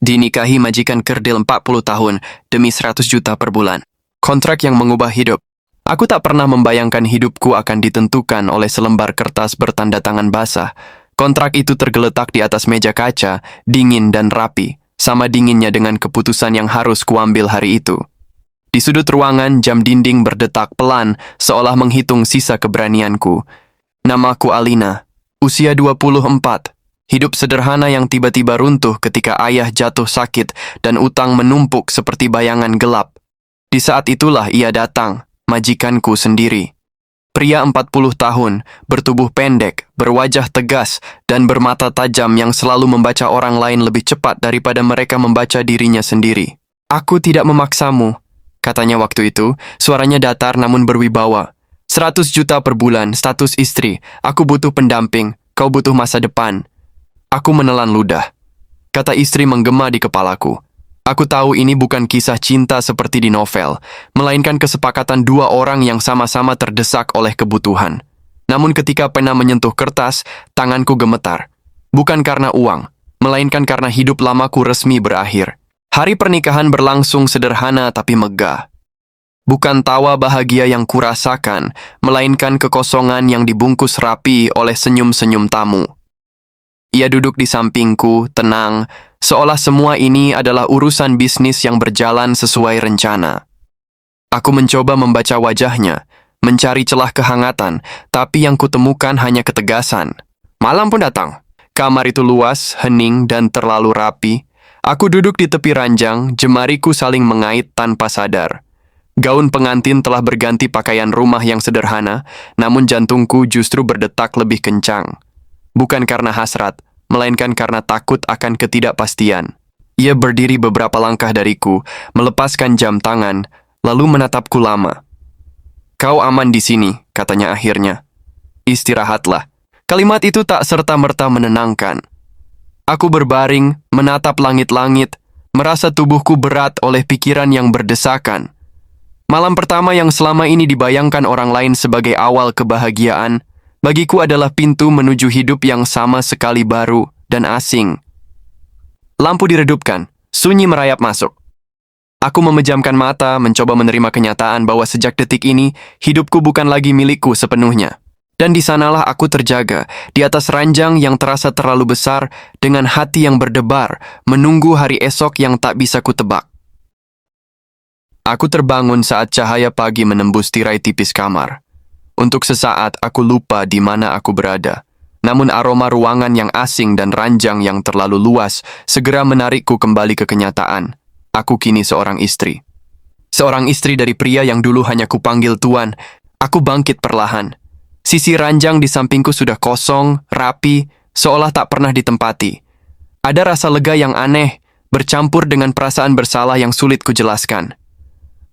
Dinikahi majikan kerdil 40 tahun demi 100 juta per bulan. Kontrak yang mengubah hidup. Aku tak pernah membayangkan hidupku akan ditentukan oleh selembar kertas bertanda tangan basah. Kontrak itu tergeletak di atas meja kaca, dingin dan rapi, sama dinginnya dengan keputusan yang harus kuambil hari itu. Di sudut ruangan, jam dinding berdetak pelan, seolah menghitung sisa keberanianku. Namaku Alina, usia 24. Hidup sederhana yang tiba-tiba runtuh ketika ayah jatuh sakit dan utang menumpuk seperti bayangan gelap. Di saat itulah ia datang, majikanku sendiri. Pria 40 tahun, bertubuh pendek, berwajah tegas, dan bermata tajam yang selalu membaca orang lain lebih cepat daripada mereka membaca dirinya sendiri. Aku tidak memaksamu, katanya waktu itu, suaranya datar namun berwibawa. 100 juta per bulan, status istri, aku butuh pendamping, kau butuh masa depan. Aku menelan ludah. Kata istri menggema di kepalaku. Aku tahu ini bukan kisah cinta seperti di novel, melainkan kesepakatan dua orang yang sama-sama terdesak oleh kebutuhan. Namun ketika pena menyentuh kertas, tanganku gemetar. Bukan karena uang, melainkan karena hidup lamaku resmi berakhir. Hari pernikahan berlangsung sederhana tapi megah. Bukan tawa bahagia yang kurasakan, melainkan kekosongan yang dibungkus rapi oleh senyum-senyum tamu. Ia duduk di sampingku, tenang, seolah semua ini adalah urusan bisnis yang berjalan sesuai rencana. Aku mencoba membaca wajahnya, mencari celah kehangatan, tapi yang kutemukan hanya ketegasan. Malam pun datang. Kamar itu luas, hening, dan terlalu rapi. Aku duduk di tepi ranjang, jemariku saling mengait tanpa sadar. Gaun pengantin telah berganti pakaian rumah yang sederhana, namun jantungku justru berdetak lebih kencang. Bukan karena hasrat, melainkan karena takut akan ketidakpastian. Ia berdiri beberapa langkah dariku, melepaskan jam tangan, lalu menatapku lama. Kau aman di sini, katanya akhirnya. Istirahatlah. Kalimat itu tak serta-merta menenangkan. Aku berbaring, menatap langit-langit, merasa tubuhku berat oleh pikiran yang berdesakan. Malam pertama yang selama ini dibayangkan orang lain sebagai awal kebahagiaan, bagiku adalah pintu menuju hidup yang sama sekali baru dan asing. Lampu diredupkan, sunyi merayap masuk. Aku memejamkan mata, mencoba menerima kenyataan bahwa sejak detik ini, hidupku bukan lagi milikku sepenuhnya. Dan di sanalah aku terjaga, di atas ranjang yang terasa terlalu besar, dengan hati yang berdebar, menunggu hari esok yang tak bisa kutebak. Aku terbangun saat cahaya pagi menembus tirai tipis kamar. Untuk sesaat aku lupa di mana aku berada. Namun aroma ruangan yang asing dan ranjang yang terlalu luas segera menarikku kembali ke kenyataan. Aku kini seorang istri. Seorang istri dari pria yang dulu hanya kupanggil tuan. Aku bangkit perlahan. Sisi ranjang di sampingku sudah kosong, rapi, seolah tak pernah ditempati. Ada rasa lega yang aneh, bercampur dengan perasaan bersalah yang sulit kujelaskan.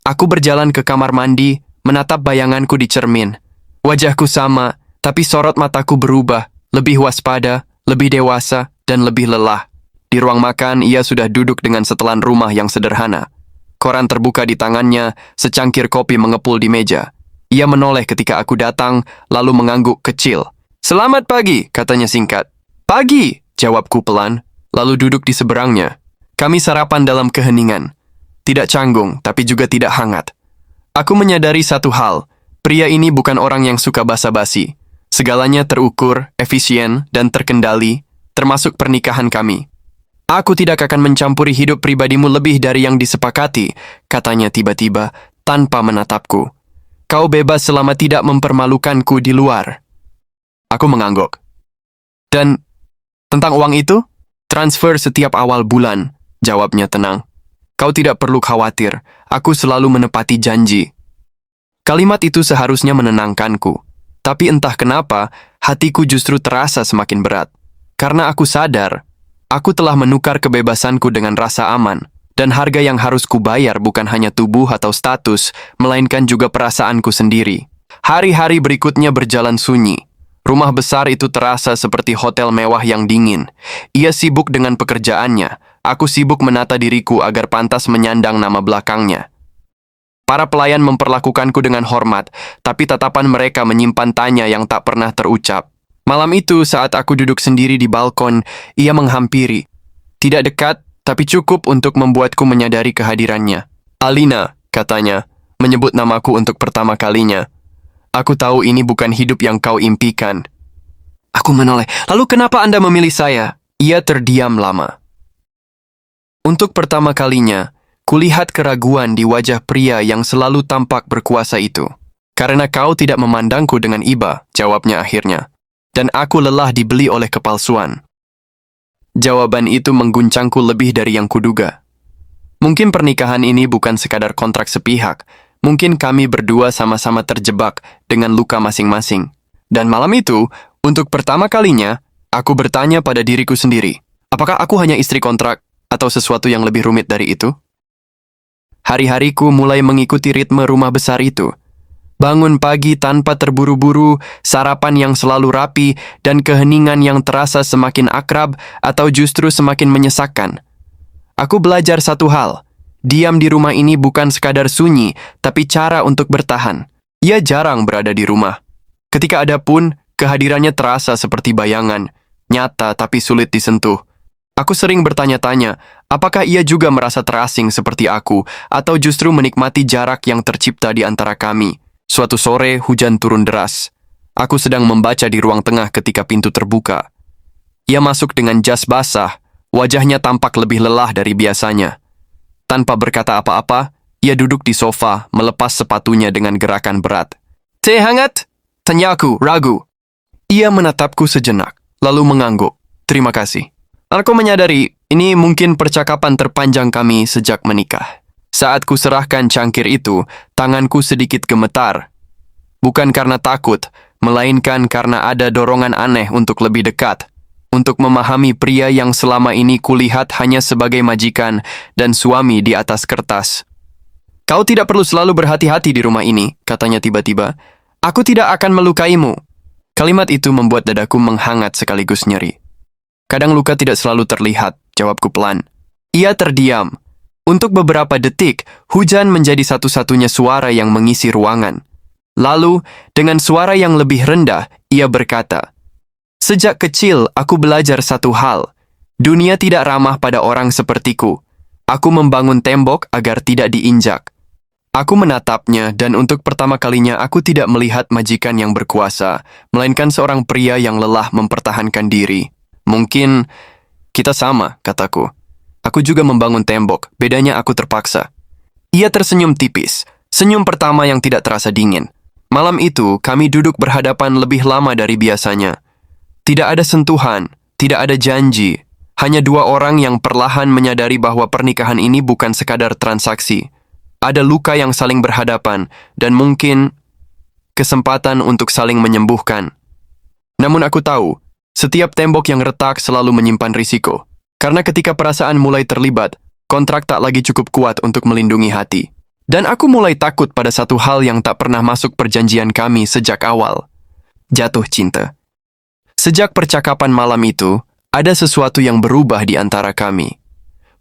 Aku berjalan ke kamar mandi, menatap bayanganku di cermin. Wajahku sama, tapi sorot mataku berubah, lebih waspada, lebih dewasa, dan lebih lelah. Di ruang makan, ia sudah duduk dengan setelan rumah yang sederhana. Koran terbuka di tangannya, secangkir kopi mengepul di meja. Ia menoleh ketika aku datang, lalu mengangguk kecil. "Selamat pagi," katanya singkat. "Pagi," jawabku pelan, lalu duduk di seberangnya. Kami sarapan dalam keheningan. Tidak canggung, tapi juga tidak hangat. Aku menyadari satu hal. Pria ini bukan orang yang suka basa-basi. Segalanya terukur, efisien, dan terkendali, termasuk pernikahan kami. "Aku tidak akan mencampuri hidup pribadimu lebih dari yang disepakati," katanya tiba-tiba, tanpa menatapku. "Kau bebas selama tidak mempermalukanku di luar." Aku mengangguk. "Dan tentang uang itu?" "Transfer setiap awal bulan," jawabnya tenang. "Kau tidak perlu khawatir, aku selalu menepati janji." Kalimat itu seharusnya menenangkanku. Tapi entah kenapa, hatiku justru terasa semakin berat. Karena aku sadar, aku telah menukar kebebasanku dengan rasa aman. Dan harga yang harus kubayar bukan hanya tubuh atau status, melainkan juga perasaanku sendiri. Hari-hari berikutnya berjalan sunyi. Rumah besar itu terasa seperti hotel mewah yang dingin. Ia sibuk dengan pekerjaannya. Aku sibuk menata diriku agar pantas menyandang nama belakangnya. Para pelayan memperlakukanku dengan hormat, tapi tatapan mereka menyimpan tanya yang tak pernah terucap. Malam itu, saat aku duduk sendiri di balkon, ia menghampiri. Tidak dekat, tapi cukup untuk membuatku menyadari kehadirannya. Alina, katanya, menyebut namaku untuk pertama kalinya. Aku tahu ini bukan hidup yang kau impikan. Aku menoleh. Lalu kenapa Anda memilih saya? Ia terdiam lama. Untuk pertama kalinya, kulihat keraguan di wajah pria yang selalu tampak berkuasa itu. Karena kau tidak memandangku dengan iba, jawabnya akhirnya. Dan aku lelah dibeli oleh kepalsuan. Jawaban itu mengguncangku lebih dari yang kuduga. Mungkin pernikahan ini bukan sekadar kontrak sepihak. Mungkin kami berdua sama-sama terjebak dengan luka masing-masing. Dan malam itu, untuk pertama kalinya, aku bertanya pada diriku sendiri, apakah aku hanya istri kontrak atau sesuatu yang lebih rumit dari itu? Hari-hariku mulai mengikuti ritme rumah besar itu. Bangun pagi tanpa terburu-buru, sarapan yang selalu rapi, dan keheningan yang terasa semakin akrab atau justru semakin menyesakkan. Aku belajar satu hal, diam di rumah ini bukan sekadar sunyi, tapi cara untuk bertahan. Ia jarang berada di rumah. Ketika ada pun, kehadirannya terasa seperti bayangan, nyata tapi sulit disentuh. Aku sering bertanya-tanya, apakah ia juga merasa terasing seperti aku, atau justru menikmati jarak yang tercipta di antara kami. Suatu sore, hujan turun deras. Aku sedang membaca di ruang tengah ketika pintu terbuka. Ia masuk dengan jas basah, wajahnya tampak lebih lelah dari biasanya. Tanpa berkata apa-apa, ia duduk di sofa, melepas sepatunya dengan gerakan berat. "Teh hangat?" Tanyaku, ragu. Ia menatapku sejenak, lalu mengangguk. "Terima kasih." Aku menyadari, ini mungkin percakapan terpanjang kami sejak menikah. Saat ku serahkan cangkir itu, tanganku sedikit gemetar. Bukan karena takut, melainkan karena ada dorongan aneh untuk lebih dekat. Untuk memahami pria yang selama ini kulihat hanya sebagai majikan dan suami di atas kertas. "Kau tidak perlu selalu berhati-hati di rumah ini," katanya tiba-tiba. "Aku tidak akan melukaimu." Kalimat itu membuat dadaku menghangat sekaligus nyeri. "Kadang luka tidak selalu terlihat," jawabku pelan. Ia terdiam. Untuk beberapa detik, hujan menjadi satu-satunya suara yang mengisi ruangan. Lalu, dengan suara yang lebih rendah, ia berkata, "Sejak kecil, aku belajar satu hal. Dunia tidak ramah pada orang sepertiku. Aku membangun tembok agar tidak diinjak." Aku menatapnya, dan untuk pertama kalinya aku tidak melihat majikan yang berkuasa, melainkan seorang pria yang lelah mempertahankan diri. "Mungkin kita sama," kataku. "Aku juga membangun tembok, bedanya aku terpaksa." Ia tersenyum tipis, senyum pertama yang tidak terasa dingin. Malam itu, kami duduk berhadapan lebih lama dari biasanya. Tidak ada sentuhan, tidak ada janji. Hanya dua orang yang perlahan menyadari bahwa pernikahan ini bukan sekadar transaksi. Ada luka yang saling berhadapan, dan mungkin kesempatan untuk saling menyembuhkan. Namun aku tahu, setiap tembok yang retak selalu menyimpan risiko. Karena ketika perasaan mulai terlibat, kontrak tak lagi cukup kuat untuk melindungi hati. Dan aku mulai takut pada satu hal yang tak pernah masuk perjanjian kami sejak awal. Jatuh cinta. Sejak percakapan malam itu, ada sesuatu yang berubah di antara kami.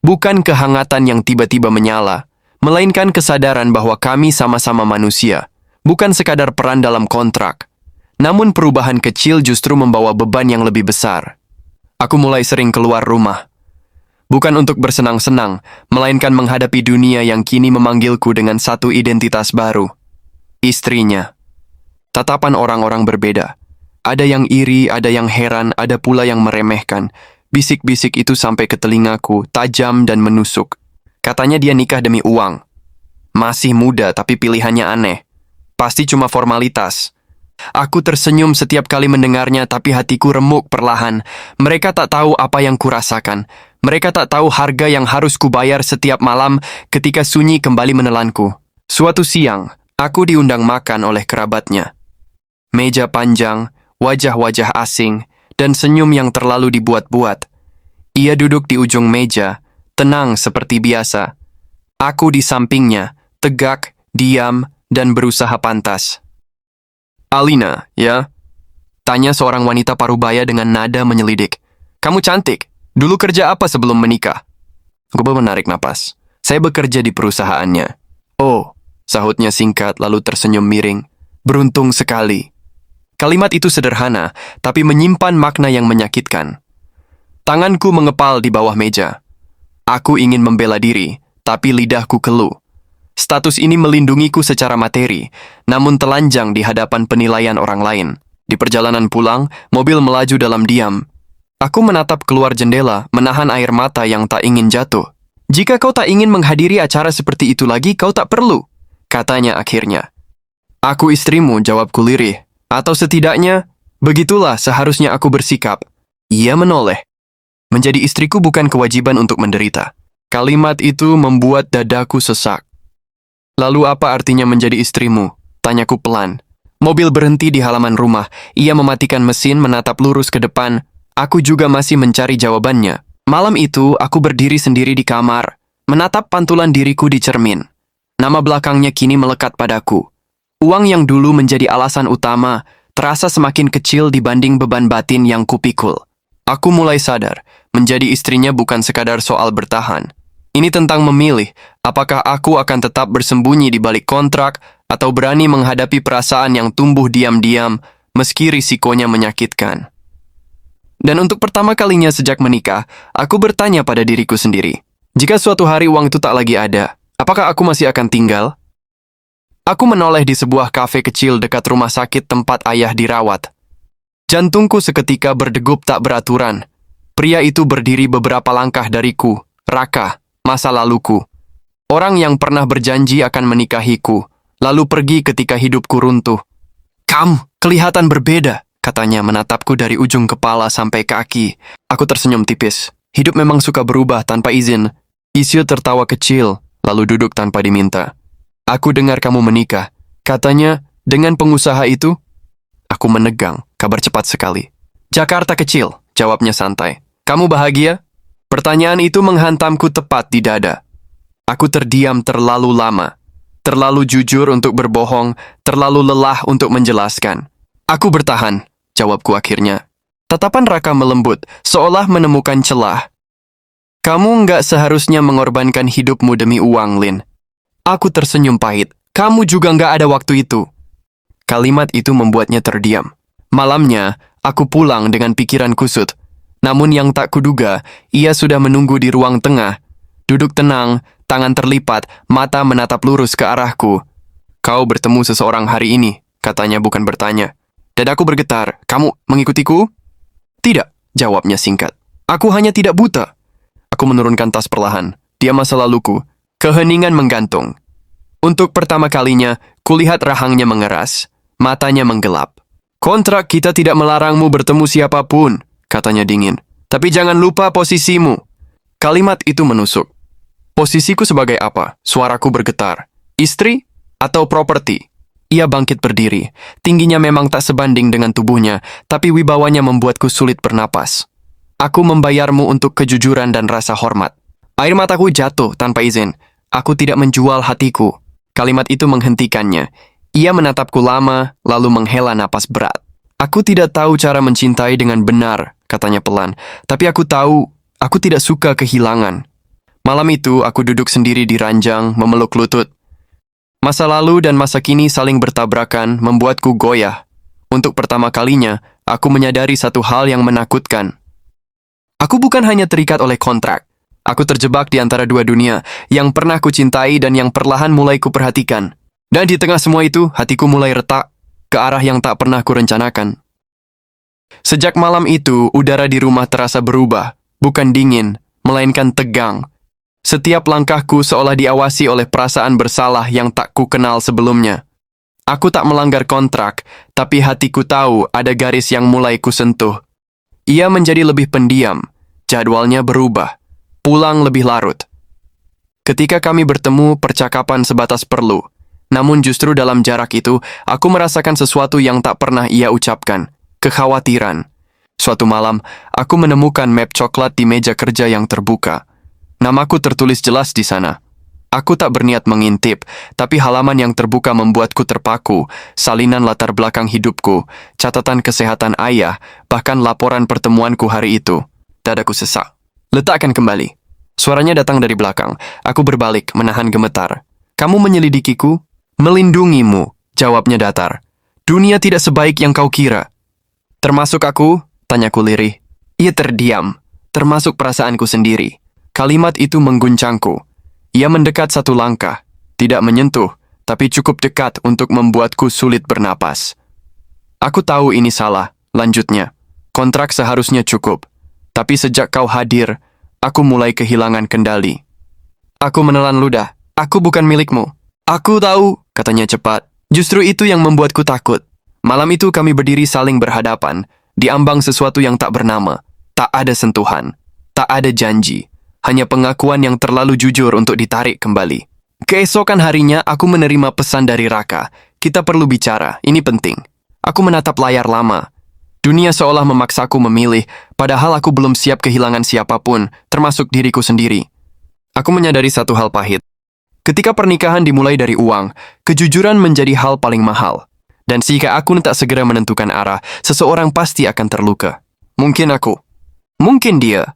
Bukan kehangatan yang tiba-tiba menyala, melainkan kesadaran bahwa kami sama-sama manusia, bukan sekadar peran dalam kontrak. Namun perubahan kecil justru membawa beban yang lebih besar. Aku mulai sering keluar rumah. Bukan untuk bersenang-senang, melainkan menghadapi dunia yang kini memanggilku dengan satu identitas baru. Istrinya. Tatapan orang-orang berbeda. Ada yang iri, ada yang heran, ada pula yang meremehkan. Bisik-bisik itu sampai ke telingaku, tajam dan menusuk. Katanya dia nikah demi uang. Masih muda, tapi pilihannya aneh. Pasti cuma formalitas. Aku tersenyum setiap kali mendengarnya, tapi hatiku remuk perlahan. Mereka tak tahu apa yang kurasakan. Mereka tak tahu harga yang harus kubayar setiap malam ketika sunyi kembali menelanku. Suatu siang, aku diundang makan oleh kerabatnya. Meja panjang, wajah-wajah asing, dan senyum yang terlalu dibuat-buat. Ia duduk di ujung meja, tenang seperti biasa. Aku di sampingnya, tegak, diam, dan berusaha pantas. "Alina, ya?" tanya seorang wanita parubaya dengan nada menyelidik. "Kamu cantik. Dulu kerja apa sebelum menikah?" Gue menarik napas. "Saya bekerja di perusahaannya." "Oh," sahutnya singkat lalu tersenyum miring. "Beruntung sekali." Kalimat itu sederhana, tapi menyimpan makna yang menyakitkan. Tanganku mengepal di bawah meja. Aku ingin membela diri, tapi lidahku keluh. Status ini melindungiku secara materi, namun telanjang di hadapan penilaian orang lain. Di perjalanan pulang, mobil melaju dalam diam. Aku menatap keluar jendela, menahan air mata yang tak ingin jatuh. "Jika kau tak ingin menghadiri acara seperti itu lagi, kau tak perlu," katanya akhirnya. "Aku istrimu," jawabku lirih. "Atau setidaknya, begitulah seharusnya aku bersikap." Ia menoleh. "Menjadi istriku bukan kewajiban untuk menderita." Kalimat itu membuat dadaku sesak. "Lalu apa artinya menjadi istrimu?" tanyaku pelan. Mobil berhenti di halaman rumah. Ia mematikan mesin, menatap lurus ke depan. Aku juga masih mencari jawabannya. Malam itu, aku berdiri sendiri di kamar, menatap pantulan diriku di cermin. Nama belakangnya kini melekat padaku. Uang yang dulu menjadi alasan utama, terasa semakin kecil dibanding beban batin yang kupikul. Aku mulai sadar, menjadi istrinya bukan sekadar soal bertahan. Ini tentang memilih, apakah aku akan tetap bersembunyi di balik kontrak atau berani menghadapi perasaan yang tumbuh diam-diam meski risikonya menyakitkan. Dan untuk pertama kalinya sejak menikah, aku bertanya pada diriku sendiri, jika suatu hari uang itu tak lagi ada, apakah aku masih akan tinggal? Aku menoleh di sebuah kafe kecil dekat rumah sakit tempat ayah dirawat. Jantungku seketika berdegup tak beraturan. Pria itu berdiri beberapa langkah dariku, Raka, masa laluku. Orang yang pernah berjanji akan menikahiku, lalu pergi ketika hidupku runtuh. "Kamu kelihatan berbeda," katanya menatapku dari ujung kepala sampai kaki. Aku tersenyum tipis. Hidup memang suka berubah tanpa izin. Isyu tertawa kecil, lalu duduk tanpa diminta. "Aku dengar kamu menikah," katanya, "dengan pengusaha itu?" Aku menegang, kabar cepat sekali. "Jakarta kecil," jawabnya santai. "Kamu bahagia?" Pertanyaan itu menghantamku tepat di dada. Aku terdiam terlalu lama. Terlalu jujur untuk berbohong, terlalu lelah untuk menjelaskan. "Aku bertahan," jawabku akhirnya. Tatapan Raka melembut, seolah menemukan celah. "Kamu nggak seharusnya mengorbankan hidupmu demi uang, Lin." Aku tersenyum pahit. "Kamu juga nggak ada waktu itu." Kalimat itu membuatnya terdiam. Malamnya, aku pulang dengan pikiran kusut. Namun yang tak kuduga, ia sudah menunggu di ruang tengah. Duduk tenang, tangan terlipat, mata menatap lurus ke arahku. "Kau bertemu seseorang hari ini," katanya bukan bertanya. Dadaku bergetar. "Kamu mengikutiku?" "Tidak," jawabnya singkat. "Aku hanya tidak buta." Aku menurunkan tas perlahan. Dia masa laluku. Keheningan menggantung. Untuk pertama kalinya, kulihat rahangnya mengeras. Matanya menggelap. "Kontrak kita tidak melarangmu bertemu siapapun," katanya dingin. "Tapi jangan lupa posisimu." Kalimat itu menusuk. Posisiku sebagai apa? Suaraku bergetar. Istri atau properti? Ia bangkit berdiri. Tingginya memang tak sebanding dengan tubuhnya, tapi wibawanya membuatku sulit bernapas. "Aku membayarmu untuk kejujuran dan rasa hormat." Air mataku jatuh tanpa izin. "Aku tidak menjual hatiku." Kalimat itu menghentikannya. Ia menatapku lama, lalu menghela napas berat. "Aku tidak tahu cara mencintai dengan benar," katanya pelan. "Tapi aku tahu, aku tidak suka kehilangan." Malam itu, aku duduk sendiri di ranjang, memeluk lutut. Masa lalu dan masa kini saling bertabrakan, membuatku goyah. Untuk pertama kalinya, aku menyadari satu hal yang menakutkan. Aku bukan hanya terikat oleh kontrak. Aku terjebak di antara dua dunia, yang pernah kucintai dan yang perlahan mulai kuperhatikan. Dan di tengah semua itu, hatiku mulai retak ke arah yang tak pernah kurencanakan. Sejak malam itu, udara di rumah terasa berubah, bukan dingin, melainkan tegang. Setiap langkahku seolah diawasi oleh perasaan bersalah yang tak ku kenal sebelumnya. Aku tak melanggar kontrak, tapi hatiku tahu ada garis yang mulai kusentuh. Ia menjadi lebih pendiam, jadwalnya berubah, pulang lebih larut. Ketika kami bertemu, percakapan sebatas perlu. Namun justru dalam jarak itu, aku merasakan sesuatu yang tak pernah ia ucapkan, kekhawatiran. Suatu malam, aku menemukan map coklat di meja kerja yang terbuka. Namaku tertulis jelas di sana. Aku tak berniat mengintip, tapi halaman yang terbuka membuatku terpaku, salinan latar belakang hidupku, catatan kesehatan ayah, bahkan laporan pertemuanku hari itu. Dadaku sesak. "Letakkan kembali." Suaranya datang dari belakang. Aku berbalik, menahan gemetar. "Kamu menyelidikiku?" "Melindungimu," jawabnya datar. "Dunia tidak sebaik yang kau kira." "Termasuk aku?" tanyaku lirih. Ia terdiam, termasuk perasaanku sendiri. Kalimat itu mengguncangku. Ia mendekat satu langkah, tidak menyentuh, tapi cukup dekat untuk membuatku sulit bernapas. Aku tahu ini salah, lanjutnya. Kontrak seharusnya cukup. Tapi sejak kau hadir, aku mulai kehilangan kendali. Aku menelan ludah. Aku bukan milikmu. Aku tahu, katanya cepat. Justru itu yang membuatku takut. Malam itu kami berdiri saling berhadapan, di ambang sesuatu yang tak bernama. Tak ada sentuhan, tak ada janji. Hanya pengakuan yang terlalu jujur untuk ditarik kembali. Keesokan harinya, aku menerima pesan dari Raka. Kita perlu bicara, ini penting. Aku menatap layar lama. Dunia seolah memaksaku memilih, padahal aku belum siap kehilangan siapapun, termasuk diriku sendiri. Aku menyadari satu hal pahit. Ketika pernikahan dimulai dari uang, kejujuran menjadi hal paling mahal. Dan jika aku tak segera menentukan arah, seseorang pasti akan terluka. Mungkin aku. Mungkin dia.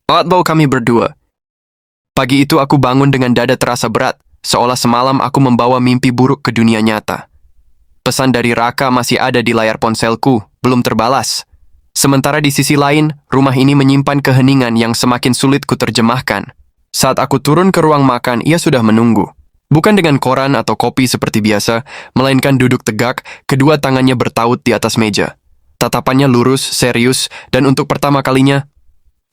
Atau kami berdua. Pagi itu aku bangun dengan dada terasa berat, seolah semalam aku membawa mimpi buruk ke dunia nyata. Pesan dari Raka masih ada di layar ponselku, belum terbalas. Sementara di sisi lain, rumah ini menyimpan keheningan yang semakin sulit kuterjemahkan. Saat aku turun ke ruang makan, ia sudah menunggu. Bukan dengan koran atau kopi seperti biasa, melainkan duduk tegak, kedua tangannya bertaut di atas meja. Tatapannya lurus, serius, dan untuk pertama kalinya,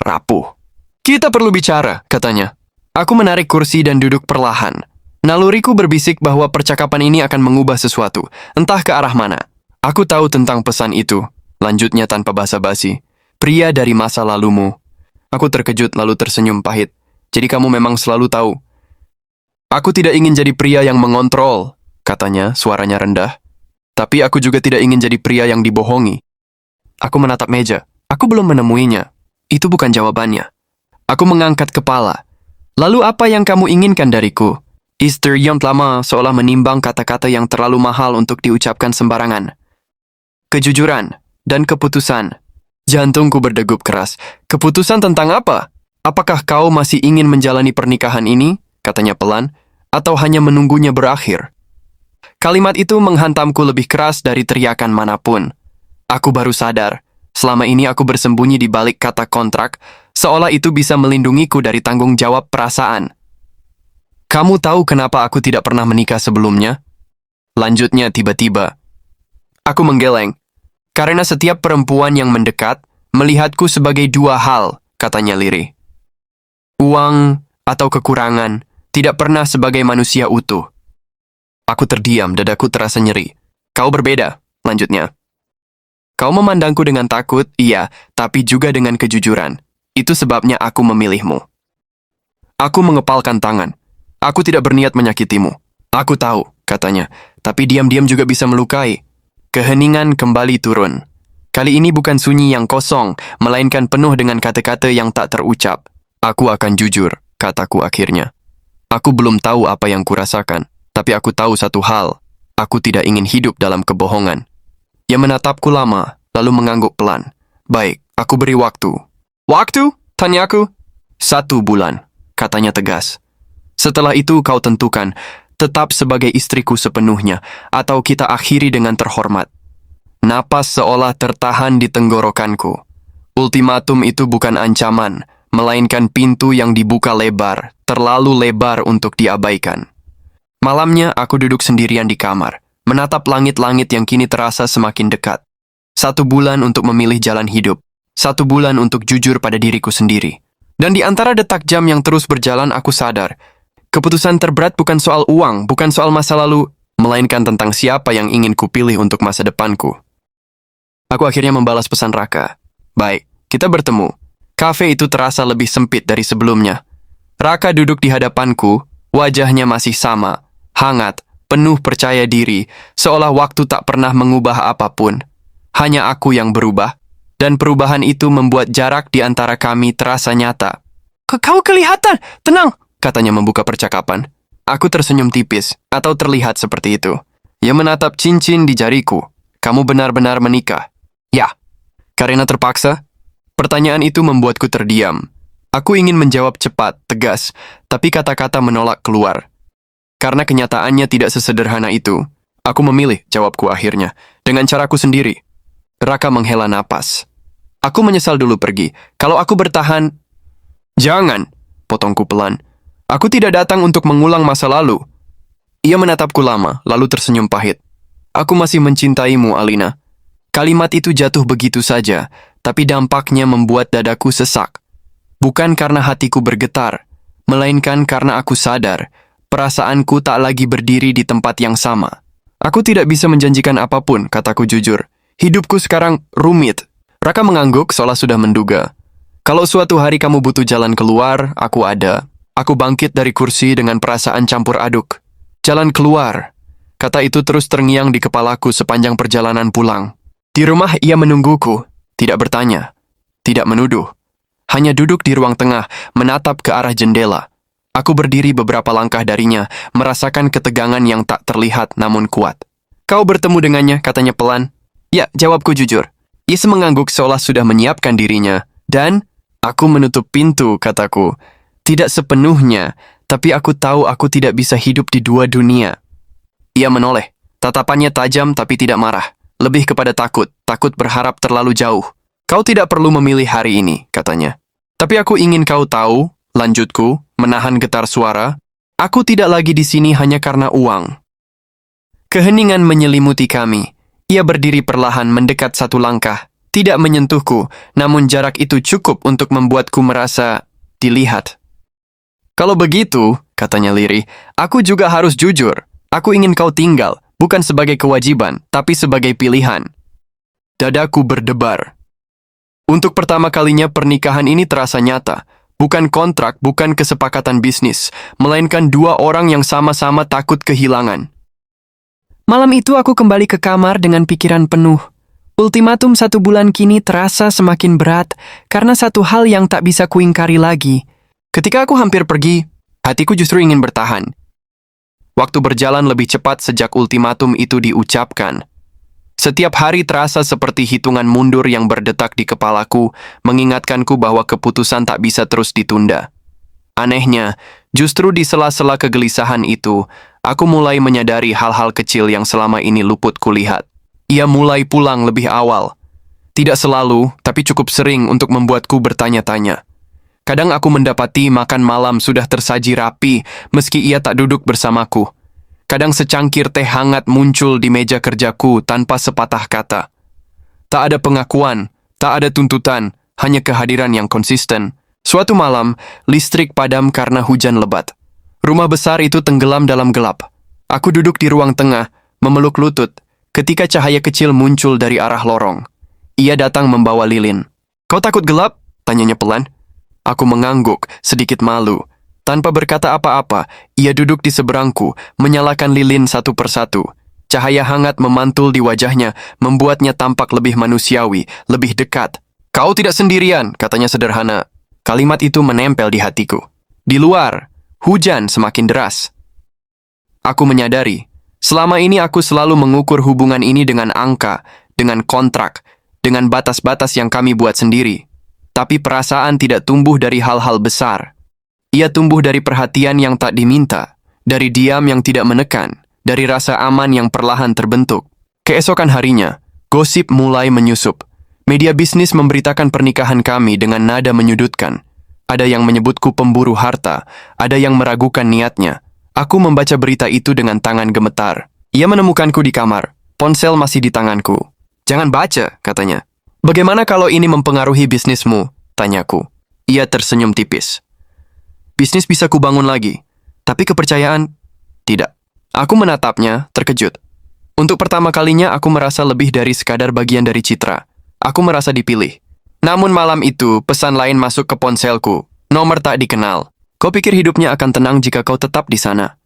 rapuh. Kita perlu bicara, katanya. Aku menarik kursi dan duduk perlahan. Naluriku berbisik bahwa percakapan ini akan mengubah sesuatu, entah ke arah mana. Aku tahu tentang pesan itu, lanjutnya tanpa basa-basi. Pria dari masa lalumu. Aku terkejut lalu tersenyum pahit. Jadi kamu memang selalu tahu. Aku tidak ingin jadi pria yang mengontrol, katanya, suaranya rendah. Tapi aku juga tidak ingin jadi pria yang dibohongi. Aku menatap meja. Aku belum menemuinya. Itu bukan jawabannya. Aku mengangkat kepala. Lalu apa yang kamu inginkan dariku? Easter yang lama seolah menimbang kata-kata yang terlalu mahal untuk diucapkan sembarangan. Kejujuran dan keputusan. Jantungku berdegup keras. Keputusan tentang apa? Apakah kau masih ingin menjalani pernikahan ini? Katanya pelan. Atau hanya menunggunya berakhir? Kalimat itu menghantamku lebih keras dari teriakan manapun. Aku baru sadar. Selama ini aku bersembunyi di balik kata kontrak, seolah itu bisa melindungiku dari tanggung jawab perasaan. Kamu tahu kenapa aku tidak pernah menikah sebelumnya? Lanjutnya tiba-tiba. Aku menggeleng. Karena setiap perempuan yang mendekat, melihatku sebagai dua hal, katanya lirih. Uang atau kekurangan, tidak pernah sebagai manusia utuh. Aku terdiam, dadaku terasa nyeri. Kau berbeda, lanjutnya. Kau memandangku dengan takut, iya, tapi juga dengan kejujuran. Itu sebabnya aku memilihmu. Aku mengepalkan tangan. Aku tidak berniat menyakitimu. Aku tahu, katanya, tapi diam-diam juga bisa melukai. Keheningan kembali turun. Kali ini bukan sunyi yang kosong, melainkan penuh dengan kata-kata yang tak terucap. Aku akan jujur, kataku akhirnya. Aku belum tahu apa yang kurasakan, tapi aku tahu satu hal. Aku tidak ingin hidup dalam kebohongan. Ia menatapku lama, lalu mengangguk pelan. Baik, aku beri waktu. Waktu? Tanyaku. 1 bulan, katanya tegas. Setelah itu kau tentukan, tetap sebagai istriku sepenuhnya, atau kita akhiri dengan terhormat. Napas seolah tertahan di tenggorokanku. Ultimatum itu bukan ancaman, melainkan pintu yang dibuka lebar, terlalu lebar untuk diabaikan. Malamnya aku duduk sendirian di kamar, menatap langit-langit yang kini terasa semakin dekat. 1 bulan untuk memilih jalan hidup. 1 bulan untuk jujur pada diriku sendiri. Dan di antara detak jam yang terus berjalan, aku sadar. Keputusan terberat bukan soal uang, bukan soal masa lalu, melainkan tentang siapa yang ingin kupilih untuk masa depanku. Aku akhirnya membalas pesan Raka. Baik, kita bertemu. Kafe itu terasa lebih sempit dari sebelumnya. Raka duduk di hadapanku, wajahnya masih sama, hangat, penuh percaya diri, seolah waktu tak pernah mengubah apapun. Hanya aku yang berubah, dan perubahan itu membuat jarak di antara kami terasa nyata. Kau kelihatan, tenang, katanya membuka percakapan. Aku tersenyum tipis, atau terlihat seperti itu. Ia menatap cincin di jariku. Kamu benar-benar menikah? Ya. Karena terpaksa? Pertanyaan itu membuatku terdiam. Aku ingin menjawab cepat, tegas, tapi kata-kata menolak keluar. Karena kenyataannya tidak sesederhana itu, aku memilih jawabku akhirnya, dengan caraku sendiri. Raka menghela napas. Aku menyesal dulu pergi. Kalau aku bertahan... Jangan. potongku pelan. Aku tidak datang untuk mengulang masa lalu. Ia menatapku lama, lalu tersenyum pahit. Aku masih mencintaimu, Alina. Kalimat itu jatuh begitu saja, tapi dampaknya membuat dadaku sesak. Bukan karena hatiku bergetar, melainkan karena aku sadar, perasaanku tak lagi berdiri di tempat yang sama. Aku tidak bisa menjanjikan apapun, kataku jujur. Hidupku sekarang rumit. Raka mengangguk seolah sudah menduga. Kalau suatu hari kamu butuh jalan keluar, aku ada. Aku bangkit dari kursi dengan perasaan campur aduk. Jalan keluar. Kata itu terus terngiang di kepalaku sepanjang perjalanan pulang. Di rumah ia menungguku, tidak bertanya, tidak menuduh. Hanya duduk di ruang tengah, menatap ke arah jendela. Aku berdiri beberapa langkah darinya, merasakan ketegangan yang tak terlihat namun kuat. Kau bertemu dengannya, katanya pelan. Ya, jawabku jujur. Ia mengangguk seolah sudah menyiapkan dirinya. Dan, aku menutup pintu, kataku. Tidak sepenuhnya, tapi aku tahu aku tidak bisa hidup di dua dunia. Ia menoleh. Tatapannya tajam tapi tidak marah. Lebih kepada takut berharap terlalu jauh. Kau tidak perlu memilih hari ini, katanya. Tapi aku ingin kau tahu, lanjutku, menahan getar suara, aku tidak lagi di sini hanya karena uang. Keheningan menyelimuti kami. Ia berdiri perlahan mendekat satu langkah. Tidak menyentuhku, namun jarak itu cukup untuk membuatku merasa dilihat. Kalau begitu, katanya lirih, aku juga harus jujur. Aku ingin kau tinggal, bukan sebagai kewajiban, tapi sebagai pilihan. Dadaku berdebar. Untuk pertama kalinya pernikahan ini terasa nyata. Bukan kontrak, bukan kesepakatan bisnis, melainkan dua orang yang sama-sama takut kehilangan. Malam itu aku kembali ke kamar dengan pikiran penuh. Ultimatum 1 bulan kini terasa semakin berat karena satu hal yang tak bisa kuingkari lagi. Ketika aku hampir pergi, hatiku justru ingin bertahan. Waktu berjalan lebih cepat sejak ultimatum itu diucapkan. Setiap hari terasa seperti hitungan mundur yang berdetak di kepalaku, mengingatkanku bahwa keputusan tak bisa terus ditunda. Anehnya, justru di sela-sela kegelisahan itu, aku mulai menyadari hal-hal kecil yang selama ini luput kulihat. Ia mulai pulang lebih awal. Tidak selalu, tapi cukup sering untuk membuatku bertanya-tanya. Kadang aku mendapati makan malam sudah tersaji rapi meski ia tak duduk bersamaku. Kadang secangkir teh hangat muncul di meja kerjaku tanpa sepatah kata. Tak ada pengakuan, tak ada tuntutan, hanya kehadiran yang konsisten. Suatu malam, listrik padam karena hujan lebat. Rumah besar itu tenggelam dalam gelap. Aku duduk di ruang tengah, memeluk lutut, ketika cahaya kecil muncul dari arah lorong. Ia datang membawa lilin. Kau takut gelap? Tanyanya pelan. Aku mengangguk, sedikit malu. Tanpa berkata apa-apa, ia duduk di seberangku, menyalakan lilin satu persatu. Cahaya hangat memantul di wajahnya, membuatnya tampak lebih manusiawi, lebih dekat. Kau tidak sendirian, katanya sederhana. Kalimat itu menempel di hatiku. Di luar, hujan semakin deras. Aku menyadari, selama ini aku selalu mengukur hubungan ini dengan angka, dengan kontrak, dengan batas-batas yang kami buat sendiri. Tapi perasaan tidak tumbuh dari hal-hal besar. Ia tumbuh dari perhatian yang tak diminta, dari diam yang tidak menekan, dari rasa aman yang perlahan terbentuk. Keesokan harinya, gosip mulai menyusup. Media bisnis memberitakan pernikahan kami dengan nada menyudutkan. Ada yang menyebutku pemburu harta, ada yang meragukan niatnya. Aku membaca berita itu dengan tangan gemetar. Ia menemukanku di kamar. Ponsel masih di tanganku. Jangan baca, katanya. Bagaimana kalau ini mempengaruhi bisnismu? Tanyaku. Ia tersenyum tipis. Bisnis bisa kubangun lagi, tapi kepercayaan, tidak. Aku menatapnya, terkejut. Untuk pertama kalinya aku merasa lebih dari sekadar bagian dari citra. Aku merasa dipilih. Namun malam itu, pesan lain masuk ke ponselku. Nomor tak dikenal. Kau pikir hidupnya akan tenang jika kau tetap di sana?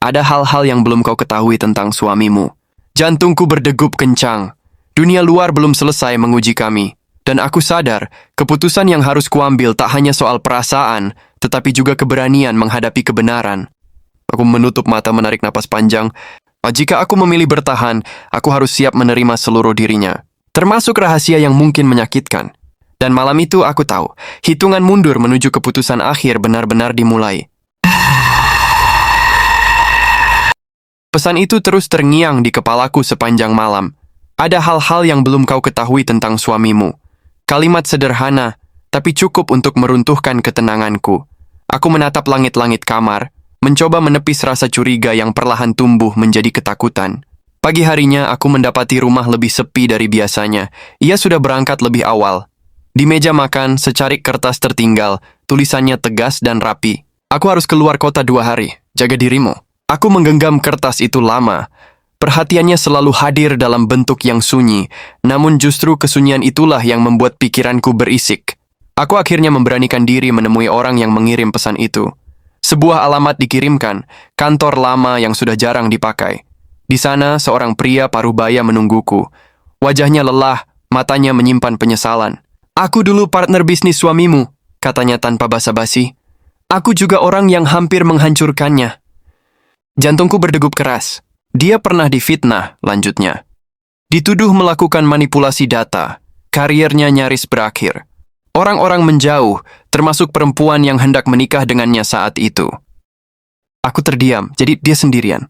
Ada hal-hal yang belum kau ketahui tentang suamimu. Jantungku berdegup kencang. Dunia luar belum selesai menguji kami. Dan aku sadar, keputusan yang harus kuambil tak hanya soal perasaan, tetapi juga keberanian menghadapi kebenaran. Aku menutup mata menarik napas panjang. Jika aku memilih bertahan, aku harus siap menerima seluruh dirinya. Termasuk rahasia yang mungkin menyakitkan. Dan malam itu aku tahu, hitungan mundur menuju keputusan akhir benar-benar dimulai. Pesan itu terus terngiang di kepalaku sepanjang malam. Ada hal-hal yang belum kau ketahui tentang suamimu. Kalimat sederhana, tapi cukup untuk meruntuhkan ketenanganku. Aku menatap langit-langit kamar, mencoba menepis rasa curiga yang perlahan tumbuh menjadi ketakutan. Pagi harinya, aku mendapati rumah lebih sepi dari biasanya. Ia sudah berangkat lebih awal. Di meja makan, secarik kertas tertinggal, tulisannya tegas dan rapi. Aku harus keluar kota 2 hari, jaga dirimu. Aku menggenggam kertas itu lama. Perhatiannya selalu hadir dalam bentuk yang sunyi, namun justru kesunyian itulah yang membuat pikiranku berisik. Aku akhirnya memberanikan diri menemui orang yang mengirim pesan itu. Sebuah alamat dikirimkan, kantor lama yang sudah jarang dipakai. Di sana, seorang pria parubaya menungguku. Wajahnya lelah, matanya menyimpan penyesalan. "Aku dulu partner bisnis suamimu," katanya tanpa basa-basi. "Aku juga orang yang hampir menghancurkannya." Jantungku berdegup keras. Dia pernah difitnah, lanjutnya. Dituduh melakukan manipulasi data. Karirnya nyaris berakhir. Orang-orang menjauh, termasuk perempuan yang hendak menikah dengannya saat itu. Aku terdiam, jadi dia sendirian.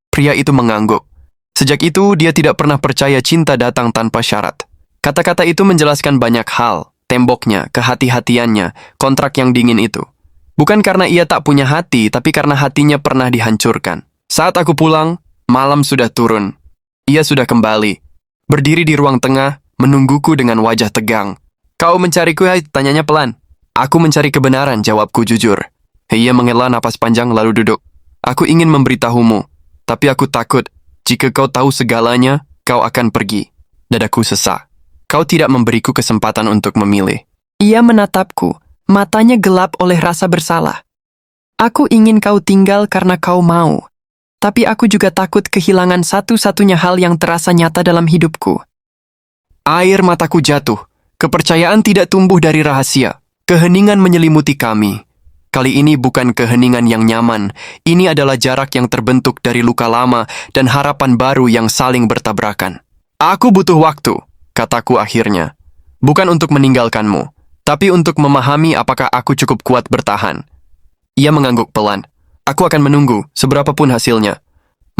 Pria itu mengangguk. Sejak itu, dia tidak pernah percaya cinta datang tanpa syarat. Kata-kata itu menjelaskan banyak hal, temboknya, kehati-hatiannya, kontrak yang dingin itu. Bukan karena ia tak punya hati, tapi karena hatinya pernah dihancurkan. Saat aku pulang, malam sudah turun. Ia sudah kembali. Berdiri di ruang tengah, menungguku dengan wajah tegang. "Kau mencariku, hai?" Tanyanya pelan. "Aku mencari kebenaran," jawabku jujur. Ia menghela napas panjang lalu duduk. "Aku ingin memberitahumu, tapi aku takut. Jika kau tahu segalanya, kau akan pergi." Dadaku sesak. "Kau tidak memberiku kesempatan untuk memilih." Ia menatapku, matanya gelap oleh rasa bersalah. "Aku ingin kau tinggal karena kau mau. Tapi aku juga takut kehilangan satu-satunya hal yang terasa nyata dalam hidupku." Air mataku jatuh. Kepercayaan tidak tumbuh dari rahasia. Keheningan menyelimuti kami. Kali ini bukan keheningan yang nyaman. Ini adalah jarak yang terbentuk dari luka lama dan harapan baru yang saling bertabrakan. "Aku butuh waktu," kataku akhirnya. "Bukan untuk meninggalkanmu, tapi untuk memahami apakah aku cukup kuat bertahan." Ia mengangguk pelan. "Aku akan menunggu, seberapapun hasilnya."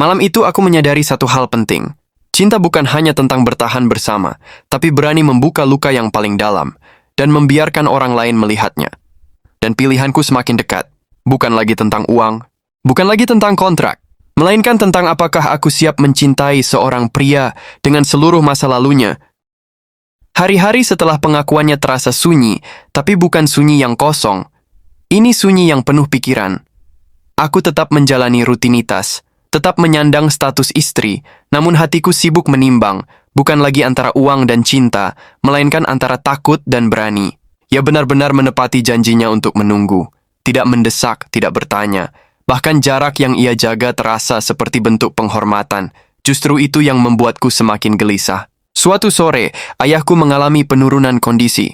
Malam itu aku menyadari satu hal penting. Cinta bukan hanya tentang bertahan bersama, tapi berani membuka luka yang paling dalam, dan membiarkan orang lain melihatnya. Dan pilihanku semakin dekat. Bukan lagi tentang uang, bukan lagi tentang kontrak, melainkan tentang apakah aku siap mencintai seorang pria dengan seluruh masa lalunya. Hari-hari setelah pengakuannya terasa sunyi, tapi bukan sunyi yang kosong. Ini sunyi yang penuh pikiran. Aku tetap menjalani rutinitas, tetap menyandang status istri, namun hatiku sibuk menimbang, bukan lagi antara uang dan cinta, melainkan antara takut dan berani. Ia benar-benar menepati janjinya untuk menunggu, tidak mendesak, tidak bertanya. Bahkan jarak yang ia jaga terasa seperti bentuk penghormatan. Justru itu yang membuatku semakin gelisah. Suatu sore, ayahku mengalami penurunan kondisi.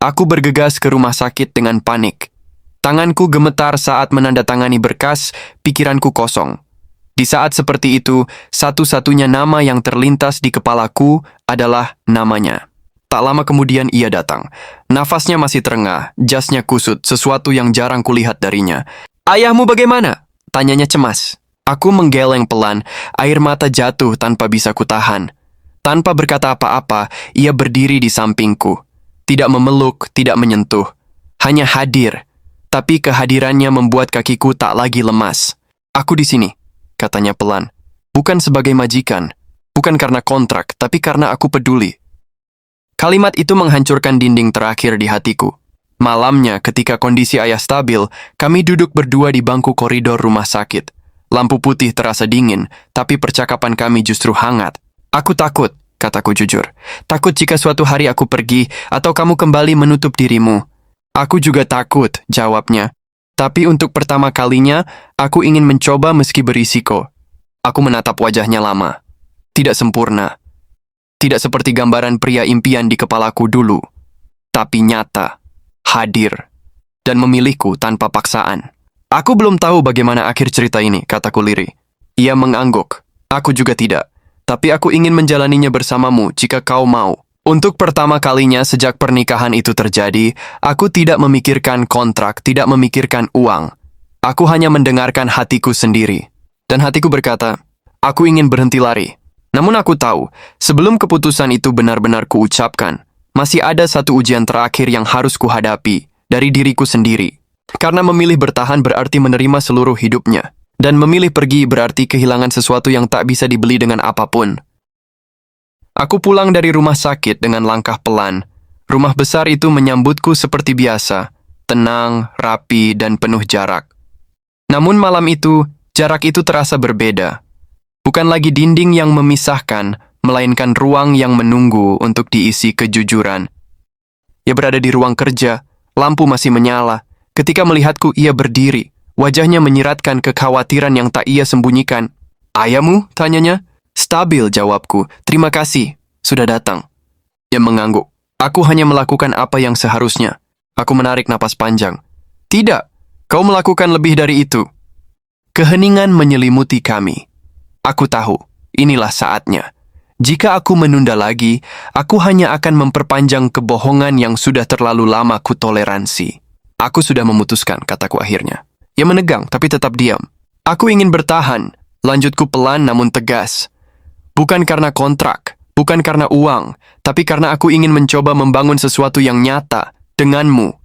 Aku bergegas ke rumah sakit dengan panik. Tanganku gemetar saat menandatangani berkas, pikiranku kosong. Di saat seperti itu, satu-satunya nama yang terlintas di kepalaku adalah namanya. Tak lama kemudian ia datang. Nafasnya masih terengah, jasnya kusut, sesuatu yang jarang kulihat darinya. "Ayahmu bagaimana?" tanyanya cemas. Aku menggeleng pelan, air mata jatuh tanpa bisa kutahan. Tanpa berkata apa-apa, ia berdiri di sampingku. Tidak memeluk, tidak menyentuh. Hanya hadir. Tapi kehadirannya membuat kakiku tak lagi lemas. "Aku di sini," katanya pelan. "Bukan sebagai majikan, bukan karena kontrak, tapi karena aku peduli." Kalimat itu menghancurkan dinding terakhir di hatiku. Malamnya, ketika kondisi ayah stabil, kami duduk berdua di bangku koridor rumah sakit. Lampu putih terasa dingin, tapi percakapan kami justru hangat. "Aku takut," kataku jujur. "Takut jika suatu hari aku pergi, atau kamu kembali menutup dirimu." "Aku juga takut," jawabnya. "Tapi untuk pertama kalinya, aku ingin mencoba meski berisiko." Aku menatap wajahnya lama. Tidak sempurna. Tidak seperti gambaran pria impian di kepalaku dulu. Tapi nyata, hadir, dan memilihku tanpa paksaan. "Aku belum tahu bagaimana akhir cerita ini," kataku lirih. Ia mengangguk. "Aku juga tidak. Tapi aku ingin menjalaninya bersamamu jika kau mau." Untuk pertama kalinya sejak pernikahan itu terjadi, aku tidak memikirkan kontrak, tidak memikirkan uang. Aku hanya mendengarkan hatiku sendiri. Dan hatiku berkata, aku ingin berhenti lari. Namun aku tahu, sebelum keputusan itu benar-benar kuucapkan, masih ada satu ujian terakhir yang harus kuhadapi dari diriku sendiri. Karena memilih bertahan berarti menerima seluruh hidupnya. Dan memilih pergi berarti kehilangan sesuatu yang tak bisa dibeli dengan apapun. Aku pulang dari rumah sakit dengan langkah pelan. Rumah besar itu menyambutku seperti biasa, tenang, rapi, dan penuh jarak. Namun malam itu, jarak itu terasa berbeda. Bukan lagi dinding yang memisahkan, melainkan ruang yang menunggu untuk diisi kejujuran. Ia berada di ruang kerja, lampu masih menyala. Ketika melihatku, ia berdiri. Wajahnya menyiratkan kekhawatiran yang tak ia sembunyikan. "Ayahmu?" tanyanya. "Stabil," jawabku. "Terima kasih, sudah datang." Ia mengangguk. "Aku hanya melakukan apa yang seharusnya." Aku menarik napas panjang. "Tidak, kau melakukan lebih dari itu." Keheningan menyelimuti kami. Aku tahu, inilah saatnya. Jika aku menunda lagi, aku hanya akan memperpanjang kebohongan yang sudah terlalu lama kutoleransi. "Aku sudah memutuskan," kataku akhirnya. Ia menegang, tapi tetap diam. "Aku ingin bertahan," lanjutku pelan namun tegas. "Bukan karena kontrak, bukan karena uang, tapi karena aku ingin mencoba membangun sesuatu yang nyata denganmu."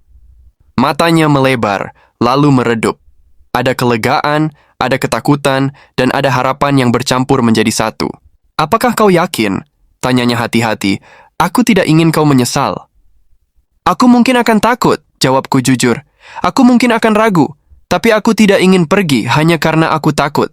Matanya melebar, lalu meredup. Ada kelegaan, ada ketakutan, dan ada harapan yang bercampur menjadi satu. "Apakah kau yakin?" tanyanya hati-hati. "Aku tidak ingin kau menyesal." "Aku mungkin akan takut," jawabku jujur. "Aku mungkin akan ragu. Tapi aku tidak ingin pergi hanya karena aku takut."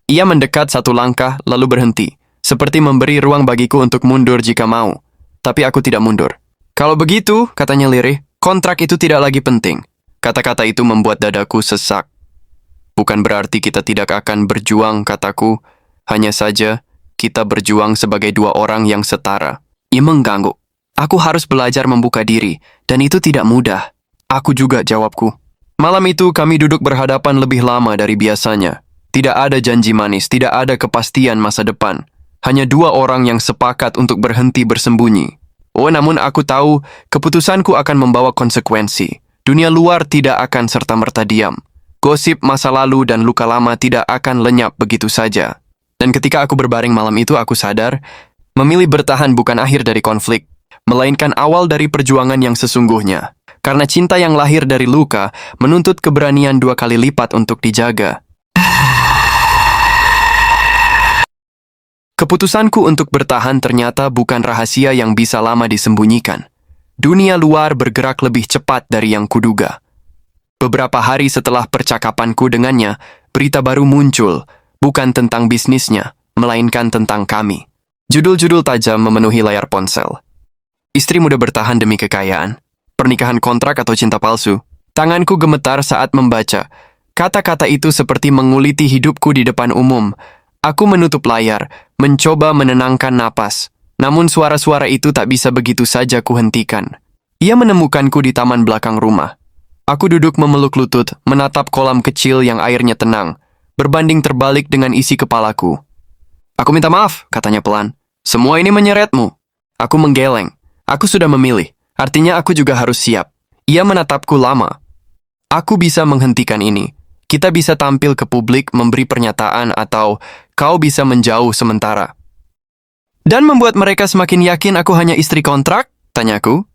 Ia mendekat satu langkah, lalu berhenti, seperti memberi ruang bagiku untuk mundur jika mau. Tapi aku tidak mundur. "Kalau begitu," katanya lirih, "kontrak itu tidak lagi penting." Kata-kata itu membuat dadaku sesak. "Bukan berarti kita tidak akan berjuang," kataku. "Hanya saja, kita berjuang sebagai dua orang yang setara." Ia mengangguk. "Aku harus belajar membuka diri, dan itu tidak mudah." "Aku juga," jawabku. Malam itu kami duduk berhadapan lebih lama dari biasanya. Tidak ada janji manis, tidak ada kepastian masa depan. Hanya dua orang yang sepakat untuk berhenti bersembunyi. Namun aku tahu keputusanku akan membawa konsekuensi. Dunia luar tidak akan serta-merta diam. Gosip masa lalu dan luka lama tidak akan lenyap begitu saja. Dan ketika aku berbaring malam itu, aku sadar, memilih bertahan bukan akhir dari konflik, melainkan awal dari perjuangan yang sesungguhnya. Karena cinta yang lahir dari luka menuntut keberanian 2 kali lipat untuk dijaga. Keputusanku untuk bertahan ternyata bukan rahasia yang bisa lama disembunyikan. Dunia luar bergerak lebih cepat dari yang kuduga. Beberapa hari setelah percakapanku dengannya, berita baru muncul, bukan tentang bisnisnya, melainkan tentang kami. Judul-judul tajam memenuhi layar ponsel. "Istri muda bertahan demi kekayaan. Pernikahan kontrak atau cinta palsu." Tanganku gemetar saat membaca. Kata-kata itu seperti menguliti hidupku di depan umum. Aku menutup layar, mencoba menenangkan napas. Namun suara-suara itu tak bisa begitu saja kuhentikan. Ia menemukanku di taman belakang rumah. Aku duduk memeluk lutut, menatap kolam kecil yang airnya tenang, berbanding terbalik dengan isi kepalaku. "Aku minta maaf," katanya pelan. "Semua ini menyeretmu." Aku menggeleng. Aku sudah memilih. Artinya aku juga harus siap. Ia menatapku lama. "Aku bisa menghentikan ini. Kita bisa tampil ke publik memberi pernyataan atau kau bisa menjauh sementara." "Dan membuat mereka semakin yakin aku hanya istri kontrak?" tanyaku.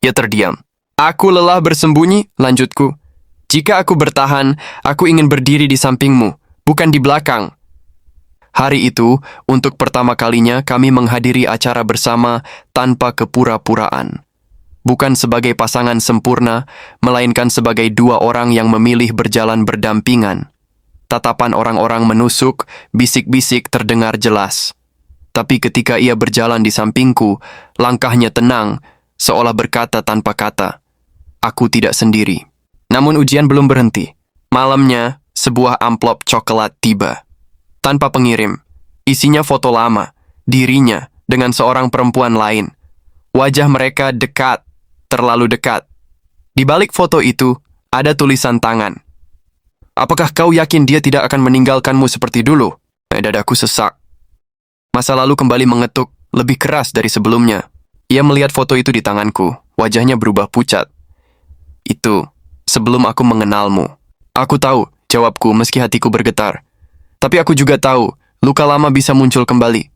Ia terdiam. "Aku lelah bersembunyi," lanjutku. "Jika aku bertahan, aku ingin berdiri di sampingmu, bukan di belakang." Hari itu, untuk pertama kalinya kami menghadiri acara bersama tanpa kepura-puraan. Bukan sebagai pasangan sempurna, melainkan sebagai dua orang yang memilih berjalan berdampingan. Tatapan orang-orang menusuk, bisik-bisik terdengar jelas. Tapi ketika ia berjalan di sampingku, langkahnya tenang, seolah berkata tanpa kata, "Aku tidak sendiri." Namun ujian belum berhenti. Malamnya, sebuah amplop coklat tiba. Tanpa pengirim, isinya foto lama, dirinya dengan seorang perempuan lain. Wajah mereka dekat, terlalu dekat. Di balik foto itu, ada tulisan tangan. "Apakah kau yakin dia tidak akan meninggalkanmu seperti dulu?" Dadaku sesak. Masa lalu kembali mengetuk, lebih keras dari sebelumnya. Ia melihat foto itu di tanganku, wajahnya berubah pucat. "Itu, sebelum aku mengenalmu." "Aku tahu," jawabku meski hatiku bergetar. "Tapi aku juga tahu, luka lama bisa muncul kembali."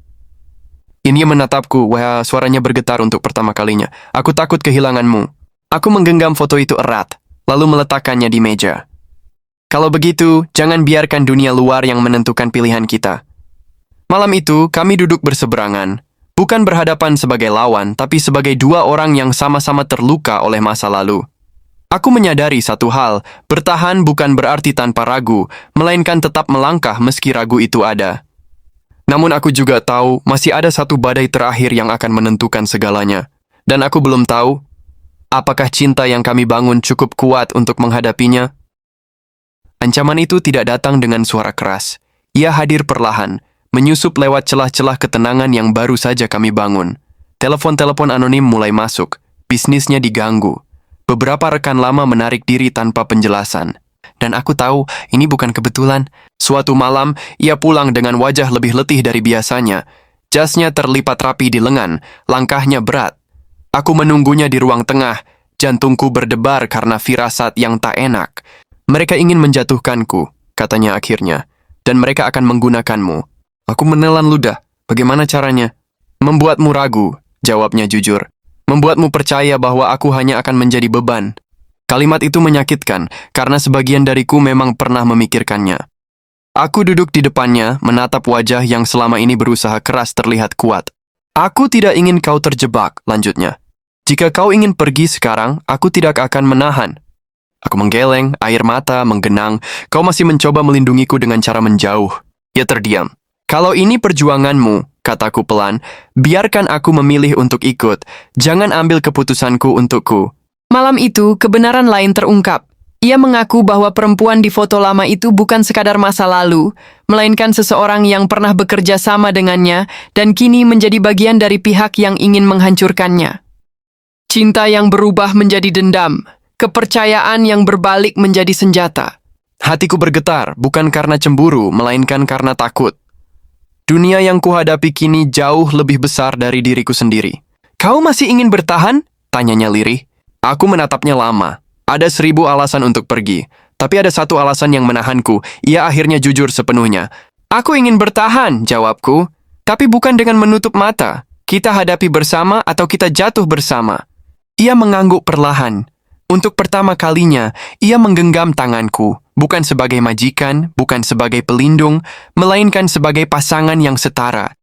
Ini menatapku, suaranya bergetar untuk pertama kalinya. "Aku takut kehilanganmu." Aku menggenggam foto itu erat. lalu meletakkannya di meja. Kalau begitu, jangan biarkan dunia luar yang menentukan pilihan kita. Malam itu, kami duduk berseberangan, bukan berhadapan sebagai lawan, tapi sebagai dua orang yang sama-sama terluka oleh masa lalu. Aku menyadari satu hal, bertahan bukan berarti tanpa ragu, melainkan tetap melangkah meski ragu itu ada. Namun aku juga tahu masih ada satu badai terakhir yang akan menentukan segalanya. Dan aku belum tahu, apakah cinta yang kami bangun cukup kuat untuk menghadapinya? Ancaman itu tidak datang dengan suara keras. Ia hadir perlahan, menyusup lewat celah-celah ketenangan yang baru saja kami bangun. Telepon-telepon anonim mulai masuk, bisnisnya diganggu. Beberapa rekan lama menarik diri tanpa penjelasan. Dan aku tahu ini bukan kebetulan. Suatu malam, ia pulang dengan wajah lebih letih dari biasanya. Jasnya terlipat rapi di lengan, langkahnya berat. Aku menunggunya di ruang tengah, jantungku berdebar karena firasat yang tak enak. Mereka ingin menjatuhkanku, katanya akhirnya, dan mereka akan menggunakanmu. Aku menelan ludah. Bagaimana caranya? Membuatmu ragu, jawabnya jujur. Membuatmu percaya bahwa aku hanya akan menjadi beban. Kalimat itu menyakitkan, karena sebagian dariku memang pernah memikirkannya. Aku duduk di depannya, menatap wajah yang selama ini berusaha keras terlihat kuat. Aku tidak ingin kau terjebak, lanjutnya. Jika kau ingin pergi sekarang, aku tidak akan menahan. Aku menggeleng, air mata menggenang. Kau masih mencoba melindungiku dengan cara menjauh. Ia terdiam. Kalau ini perjuanganmu, kataku pelan, biarkan aku memilih untuk ikut. Jangan ambil keputusanku untukku. Malam itu, kebenaran lain terungkap. Ia mengaku bahwa perempuan di foto lama itu bukan sekadar masa lalu, melainkan seseorang yang pernah bekerja sama dengannya dan kini menjadi bagian dari pihak yang ingin menghancurkannya. Cinta yang berubah menjadi dendam, kepercayaan yang berbalik menjadi senjata. Hatiku bergetar, bukan karena cemburu, melainkan karena takut. Dunia yang kuhadapi kini jauh lebih besar dari diriku sendiri. Kau masih ingin bertahan? Tanyanya lirih. Aku menatapnya lama. Ada 1000 alasan untuk pergi. Tapi ada satu alasan yang menahanku. Ia akhirnya jujur sepenuhnya. Aku ingin bertahan, jawabku. Tapi bukan dengan menutup mata. Kita hadapi bersama atau kita jatuh bersama. Ia mengangguk perlahan. Untuk pertama kalinya, ia menggenggam tanganku. Bukan sebagai majikan, bukan sebagai pelindung, melainkan sebagai pasangan yang setara.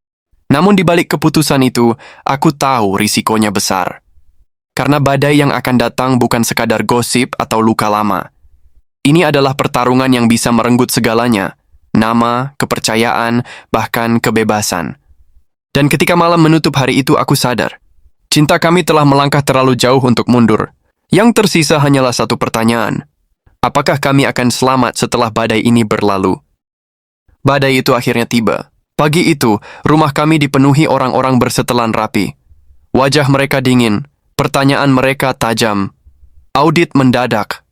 Namun di balik keputusan itu, aku tahu risikonya besar. Karena badai yang akan datang bukan sekadar gosip atau luka lama. Ini adalah pertarungan yang bisa merenggut segalanya. Nama, kepercayaan, bahkan kebebasan. Dan ketika malam menutup hari itu aku sadar. Cinta kami telah melangkah terlalu jauh untuk mundur. Yang tersisa hanyalah satu pertanyaan. Apakah kami akan selamat setelah badai ini berlalu? Badai itu akhirnya tiba. Pagi itu, rumah kami dipenuhi orang-orang bersetelan rapi. Wajah mereka dingin, pertanyaan mereka tajam. Audit mendadak.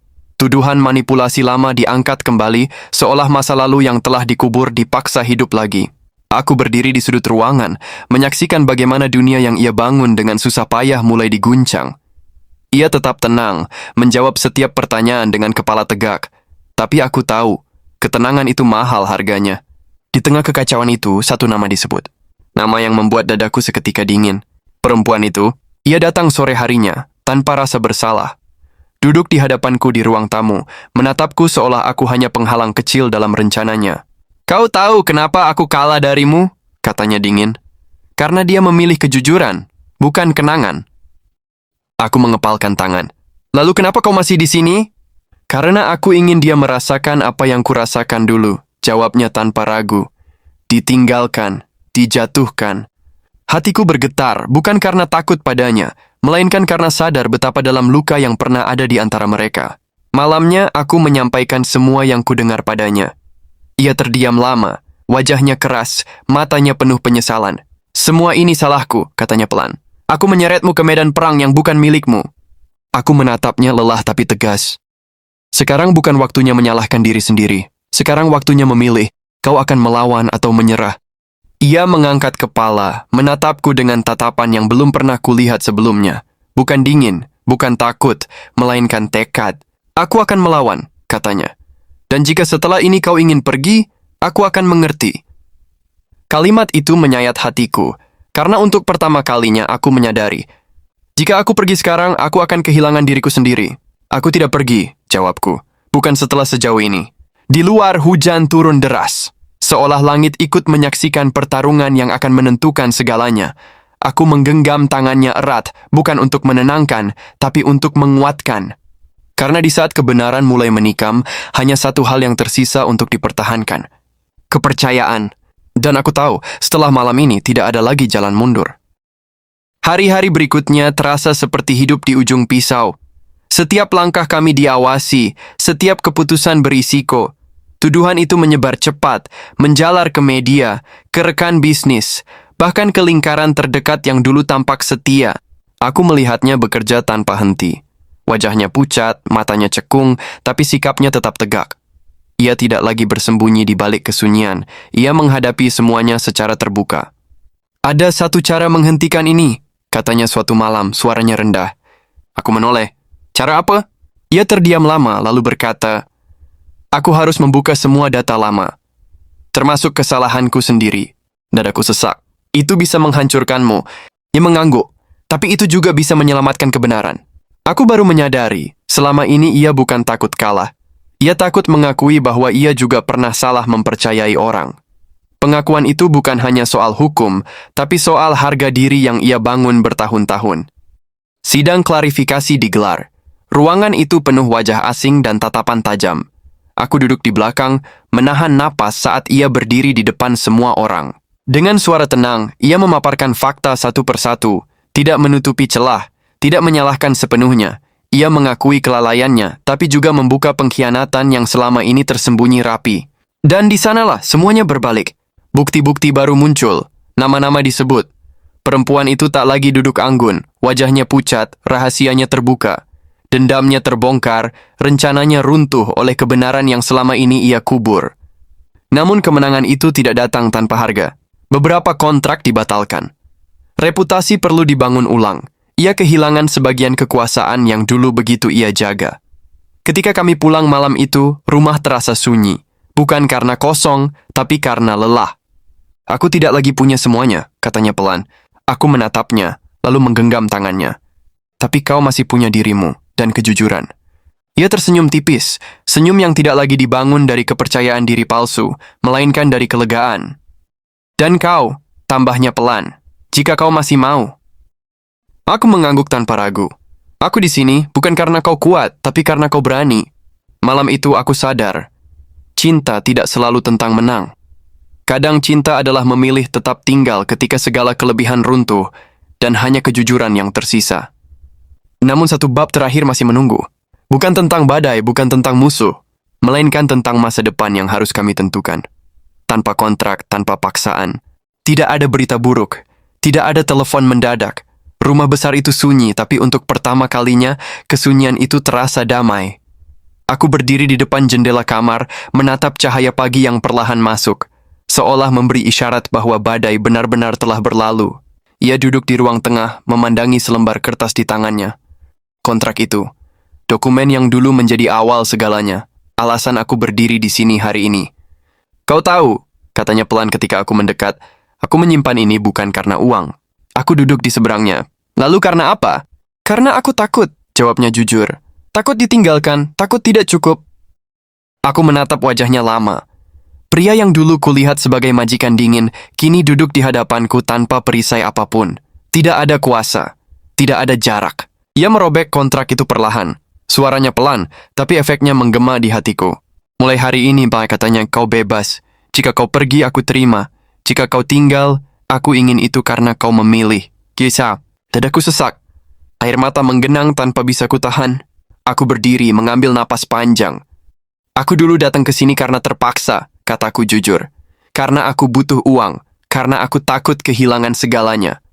Tuduhan manipulasi lama diangkat kembali, seolah masa lalu yang telah dikubur dipaksa hidup lagi. Aku berdiri di sudut ruangan, menyaksikan bagaimana dunia yang ia bangun dengan susah payah mulai diguncang. Ia tetap tenang, menjawab setiap pertanyaan dengan kepala tegak. Tapi aku tahu, ketenangan itu mahal harganya. Di tengah kekacauan itu, satu nama disebut. Nama yang membuat dadaku seketika dingin. Perempuan itu, ia datang sore harinya, tanpa rasa bersalah. Duduk di hadapanku di ruang tamu, menatapku seolah aku hanya penghalang kecil dalam rencananya. Kau tahu kenapa aku kalah darimu? Katanya dingin. Karena dia memilih kejujuran, bukan kenangan. Aku mengepalkan tangan. Lalu kenapa kau masih di sini? Karena aku ingin dia merasakan apa yang kurasakan dulu, jawabnya tanpa ragu. Ditinggalkan, dijatuhkan. Hatiku bergetar, bukan karena takut padanya, melainkan karena sadar betapa dalam luka yang pernah ada di antara mereka. Malamnya, aku menyampaikan semua yang kudengar padanya. Ia terdiam lama, wajahnya keras, matanya penuh penyesalan. Semua ini salahku, katanya pelan. Aku menyeretmu ke medan perang yang bukan milikmu. Aku menatapnya lelah tapi tegas. Sekarang bukan waktunya menyalahkan diri sendiri. Sekarang waktunya memilih, kau akan melawan atau menyerah. Ia mengangkat kepala, menatapku dengan tatapan yang belum pernah kulihat sebelumnya. Bukan dingin, bukan takut, melainkan tekad. Aku akan melawan, katanya. Dan jika setelah ini kau ingin pergi, aku akan mengerti. Kalimat itu menyayat hatiku, karena untuk pertama kalinya aku menyadari. Jika aku pergi sekarang, aku akan kehilangan diriku sendiri. Aku tidak pergi, jawabku. Bukan setelah sejauh ini. Di luar hujan turun deras. Seolah langit ikut menyaksikan pertarungan yang akan menentukan segalanya. Aku menggenggam tangannya erat, bukan untuk menenangkan, tapi untuk menguatkan. Karena di saat kebenaran mulai menikam, hanya satu hal yang tersisa untuk dipertahankan. Kepercayaan. Dan aku tahu, setelah malam ini tidak ada lagi jalan mundur. Hari-hari berikutnya terasa seperti hidup di ujung pisau. Setiap langkah kami diawasi, setiap keputusan berisiko. Tuduhan itu menyebar cepat, menjalar ke media, ke rekan bisnis, bahkan ke lingkaran terdekat yang dulu tampak setia. Aku melihatnya bekerja tanpa henti. Wajahnya pucat, matanya cekung, tapi sikapnya tetap tegak. Ia tidak lagi bersembunyi di balik kesunyian. Ia menghadapi semuanya secara terbuka. Ada satu cara menghentikan ini, katanya suatu malam, suaranya rendah. Aku menoleh. Cara apa? Ia terdiam lama, lalu berkata, aku harus membuka semua data lama, termasuk kesalahanku sendiri. Dadaku sesak. Itu bisa menghancurkanmu. Ia mengangguk. Tapi itu juga bisa menyelamatkan kebenaran. Aku baru menyadari, selama ini ia bukan takut kalah. Ia takut mengakui bahwa ia juga pernah salah mempercayai orang. Pengakuan itu bukan hanya soal hukum, tapi soal harga diri yang ia bangun bertahun-tahun. Sidang klarifikasi digelar. Ruangan itu penuh wajah asing dan tatapan tajam. Aku duduk di belakang, menahan napas saat ia berdiri di depan semua orang. Dengan suara tenang, ia memaparkan fakta satu persatu, tidak menutupi celah, tidak menyalahkan sepenuhnya. Ia mengakui kelalaiannya, tapi juga membuka pengkhianatan yang selama ini tersembunyi rapi. Dan di sanalah semuanya berbalik. Bukti-bukti baru muncul, nama-nama disebut. Perempuan itu tak lagi duduk anggun, wajahnya pucat, rahasianya terbuka. Dendamnya terbongkar, rencananya runtuh oleh kebenaran yang selama ini ia kubur. Namun kemenangan itu tidak datang tanpa harga. Beberapa kontrak dibatalkan. Reputasi perlu dibangun ulang. Ia kehilangan sebagian kekuasaan yang dulu begitu ia jaga. Ketika kami pulang malam itu, rumah terasa sunyi. Bukan karena kosong, tapi karena lelah. Aku tidak lagi punya semuanya, katanya pelan. Aku menatapnya, lalu menggenggam tangannya. Tapi kau masih punya dirimu dan kejujuran. Ia tersenyum tipis, senyum yang tidak lagi dibangun dari kepercayaan diri palsu, melainkan dari kelegaan. Dan kau, tambahnya pelan, jika kau masih mau. Aku mengangguk tanpa ragu. Aku di sini bukan karena kau kuat, tapi karena kau berani. Malam itu aku sadar, cinta tidak selalu tentang menang. Kadang cinta adalah memilih tetap tinggal ketika segala kelebihan runtuh, dan hanya kejujuran yang tersisa. Namun satu bab terakhir masih menunggu. Bukan tentang badai, bukan tentang musuh, melainkan tentang masa depan yang harus kami tentukan. Tanpa kontrak, tanpa paksaan. Tidak ada berita buruk, tidak ada telepon mendadak. Rumah besar itu sunyi, tapi untuk pertama kalinya, kesunyian itu terasa damai. Aku berdiri di depan jendela kamar, menatap cahaya pagi yang perlahan masuk, seolah memberi isyarat bahwa badai benar-benar telah berlalu. Ia duduk di ruang tengah, memandangi selembar kertas di tangannya. Kontrak itu, dokumen yang dulu menjadi awal segalanya, alasan aku berdiri di sini hari ini. Kau tahu, katanya pelan ketika aku mendekat, aku menyimpan ini bukan karena uang. Aku duduk di seberangnya. Lalu karena apa? Karena aku takut, jawabnya jujur. Takut ditinggalkan, takut tidak cukup. Aku menatap wajahnya lama. Pria yang dulu kulihat sebagai majikan dingin, kini duduk di hadapanku tanpa perisai apapun. Tidak ada kuasa, tidak ada jarak. Ia merobek kontrak itu perlahan. Suaranya pelan, tapi efeknya menggema di hatiku. Mulai hari ini, Pak, katanya, kau bebas. Jika kau pergi, aku terima. Jika kau tinggal, aku ingin itu karena kau memilih. Kisah, dadaku sesak. Air mata menggenang tanpa bisa kutahan. Aku berdiri, mengambil napas panjang. Aku dulu datang ke sini karena terpaksa, kataku jujur. Karena aku butuh uang, karena aku takut kehilangan segalanya.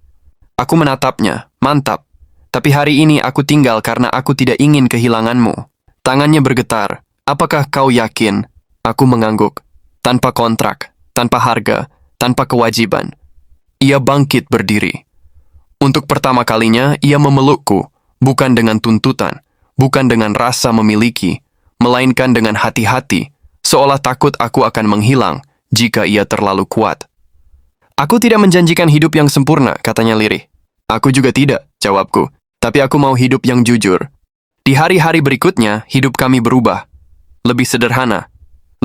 Aku menatapnya, mantap. Tapi hari ini aku tinggal karena aku tidak ingin kehilanganmu. Tangannya bergetar. Apakah kau yakin? Aku mengangguk. Tanpa kontrak, tanpa harga, tanpa kewajiban. Ia bangkit berdiri. Untuk pertama kalinya, ia memelukku, bukan dengan tuntutan, bukan dengan rasa memiliki, melainkan dengan hati-hati, seolah takut aku akan menghilang jika ia terlalu kuat. Aku tidak menjanjikan hidup yang sempurna, katanya lirih. Aku juga tidak, jawabku, tapi aku mau hidup yang jujur. Di Di hari-hari berikutnya, hidup kami berubah. Lebih sederhana,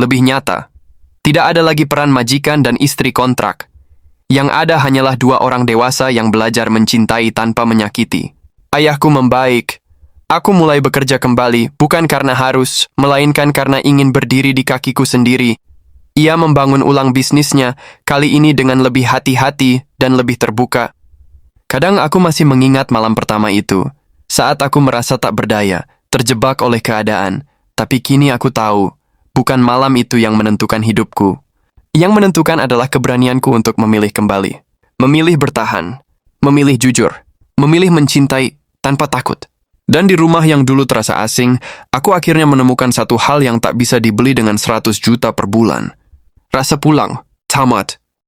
lebih nyata. Tidak ada lagi peran majikan dan istri kontrak. Yang ada hanyalah dua orang dewasa yang belajar mencintai tanpa menyakiti. Ayahku membaik. Aku mulai bekerja kembali, bukan karena harus, melainkan karena ingin berdiri di kakiku sendiri. Ia membangun ulang bisnisnya, kali ini dengan lebih hati-hati dan lebih terbuka. Kadang aku masih mengingat malam pertama itu, saat aku merasa tak berdaya, terjebak oleh keadaan. Tapi kini aku tahu, bukan malam itu yang menentukan hidupku. Yang menentukan adalah keberanianku untuk memilih kembali. Memilih bertahan, memilih jujur, memilih mencintai tanpa takut. Dan di rumah yang dulu terasa asing, aku akhirnya menemukan satu hal yang tak bisa dibeli dengan 100 juta per bulan. Rasa pulang, tamat.